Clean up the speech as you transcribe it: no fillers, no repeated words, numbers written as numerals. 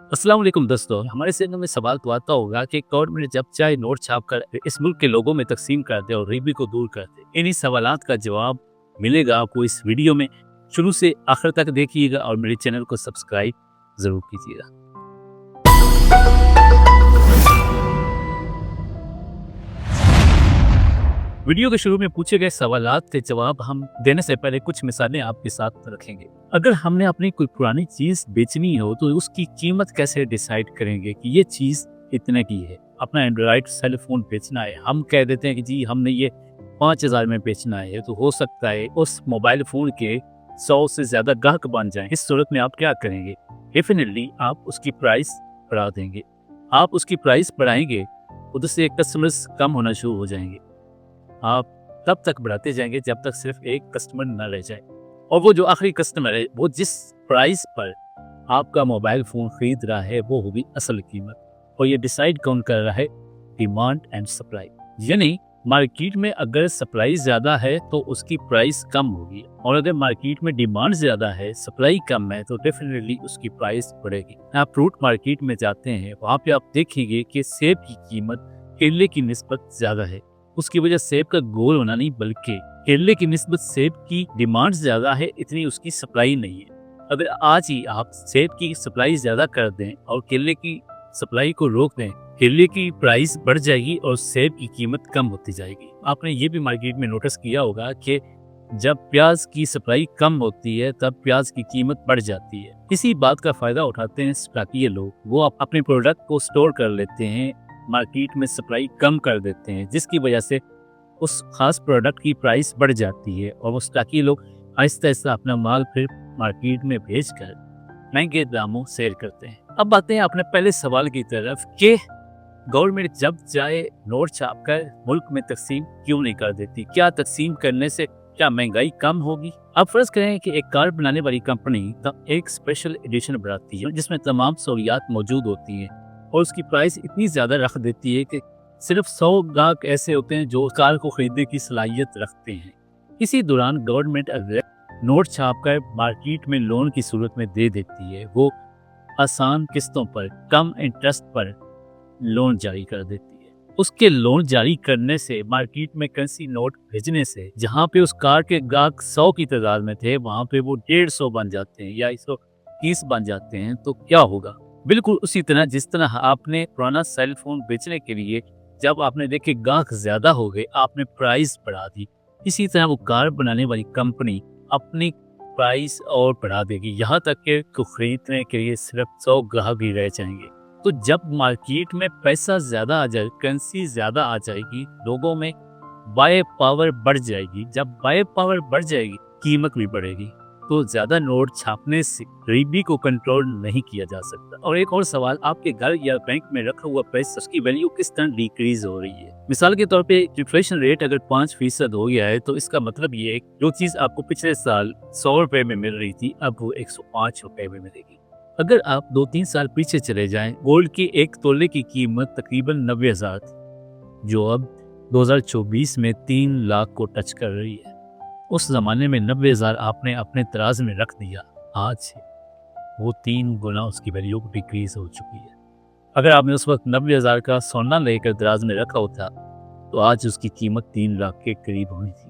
अस्सलाम वालेकुम दोस्तों, हमारे चैनल में सवाल तो आता होगा कि गवर्नमेंट जब चाहे नोट छाप कर इस मुल्क के लोगों में तकसीम कर दे और गरीबी को दूर कर दे। इन्हीं सवालात का जवाब मिलेगा आपको इस वीडियो में। शुरू से आखिर तक देखिएगा और मेरे चैनल को सब्सक्राइब जरूर कीजिएगा। वीडियो के शुरू में पूछे गए सवालात के जवाब हम देने से पहले कुछ मिसालें आपके साथ रखेंगे। अगर हमने अपनी कोई पुरानी चीज बेचनी हो तो उसकी कीमत कैसे डिसाइड करेंगे कि ये चीज इतने की है। अपना एंड्रॉइड सेल फोन बेचना है, हम कह देते हैं कि जी हमने ये 5,000 में बेचना है, तो हो सकता है उस मोबाइल फोन के 100 से ज्यादा ग्राहक बन जाएं। इस सूरत में आप क्या करेंगे? डेफिनेटली आप उसकी प्राइस बढ़ा देंगे। आप उसकी प्राइस बढ़ाएंगे, उधर से कस्टमर्स कम होना शुरू हो जाएंगे। आप तब तक बढ़ाते जाएंगे जब तक सिर्फ एक कस्टमर न रह जाए, और वो जो आखिरी कस्टमर है वो जिस प्राइस पर आपका मोबाइल फ़ोन खरीद रहा है वो होगी असल कीमत। और ये डिसाइड कौन कर रहा है? Demand and supply. यानी मार्केट में अगर सप्लाई ज़्यादा है तो उसकी प्राइस कम होगी, और अगर मार्केट में डिमांड ज़्यादा है, सप्लाई कम है, तो डेफिनेटली उसकी प्राइस बढ़ेगी। आप फ्रूट मार्केट में जाते हैं, वहाँ पे आप देखेंगे कि सेब की कीमत केले की निस्बत ज़्यादा है। उसकी वजह सेब का गोल होना नहीं, बल्कि केले की निस्बत सेब की डिमांड ज्यादा है, इतनी उसकी सप्लाई नहीं है। अगर आज ही आप सेब की सप्लाई ज्यादा कर दें और केले की सप्लाई को रोक दें, केले की प्राइस बढ़ जाएगी और सेब की कीमत कम होती जाएगी। आपने ये भी मार्केट में नोटिस किया होगा कि जब प्याज की सप्लाई कम होती है तब प्याज की कीमत बढ़ जाती है। इसी बात का फायदा उठाते हैं स्टॉकिये लोग। वो अपने प्रोडक्ट को स्टोर कर लेते हैं, मार्केट में सप्लाई कम कर देते हैं, जिसकी वजह से उस खास प्रोडक्ट की प्राइस बढ़ जाती है और वो स्टॉकी लोग आहिस्ता आहिस्ता अपना माल फिर मार्केट में भेजकर महंगे दामों सेल करते हैं। अब आते हैं अपने पहले सवाल की तरफ कि गवर्नमेंट जब चाहे नोट छापकर मुल्क में तकसीम क्यों नहीं कर देती? क्या तकसीम करने से क्या महंगाई कम होगी? अब फर्ज करें कि एक कार बनाने वाली कंपनी एक स्पेशल एडिशन बनाती है जिसमें तमाम सहूलियात मौजूद होती हैं, और उसकी प्राइस इतनी ज़्यादा रख देती है कि सिर्फ 100 ग्राहक ऐसे होते हैं जो कार को खरीदने की सलाहियत रखते हैं। इसी दौरान गवर्नमेंट अगर नोट छापकर मार्केट में लोन की सूरत में दे देती है, वो आसान किस्तों पर कम इंटरेस्ट पर लोन जारी कर देती है। उसके लोन जारी करने से, मार्केट में करेंसी नोट भेजने से, जहाँ पे उस कार के ग्राहक 100 की तादाद में थे वहाँ पे वो 150 बन जाते हैं या 130 बन जाते हैं, तो क्या होगा? बिल्कुल उसी तरह जिस तरह आपने पुराना सेल फोन बेचने के लिए जब आपने देखे ग्राहक ज्यादा हो गए, आपने प्राइस बढ़ा दी, इसी तरह वो कार बनाने वाली कंपनी अपनी प्राइस और बढ़ा देगी, यहाँ तक कि खरीदने के लिए सिर्फ 100 ग्राहक ही रह जाएंगे। तो जब मार्केट में पैसा ज्यादा आ जाए, करेंसी ज्यादा आ जाएगी, लोगों में बाय पावर बढ़ जाएगी। जब बाय पावर बढ़ जाएगी, कीमत भी बढ़ेगी। तो ज्यादा नोट छापने से गरीबी को कंट्रोल नहीं किया जा सकता। और एक और सवाल, आपके घर या बैंक में रखा हुआ पैसा, उसकी वैल्यू किस तरह डिक्रीज हो रही है? मिसाल के तौर पे इन्फ्लेशन रेट अगर 5% हो गया है तो इसका मतलब ये है जो चीज आपको पिछले साल 100 रुपए में मिल रही थी, अब वो 105 रुपए में मिलेगी। अगर आप 2-3 साल पीछे चले जाएं, गोल्ड की 1 तोले की कीमत तकरीबन 90,000 थी, जो अब 2024 में 3 लाख को टच कर रही है। उस जमाने में 90,000 आपने अपने तराज में रख दिया, आज वो 3 गुना उसकी वैल्यू डिक्रीज हो चुकी है। अगर आपने उस वक्त 90,000 का सोना लेकर तराज में रखा होता तो आज उसकी कीमत 3 लाख के करीब होनी थी।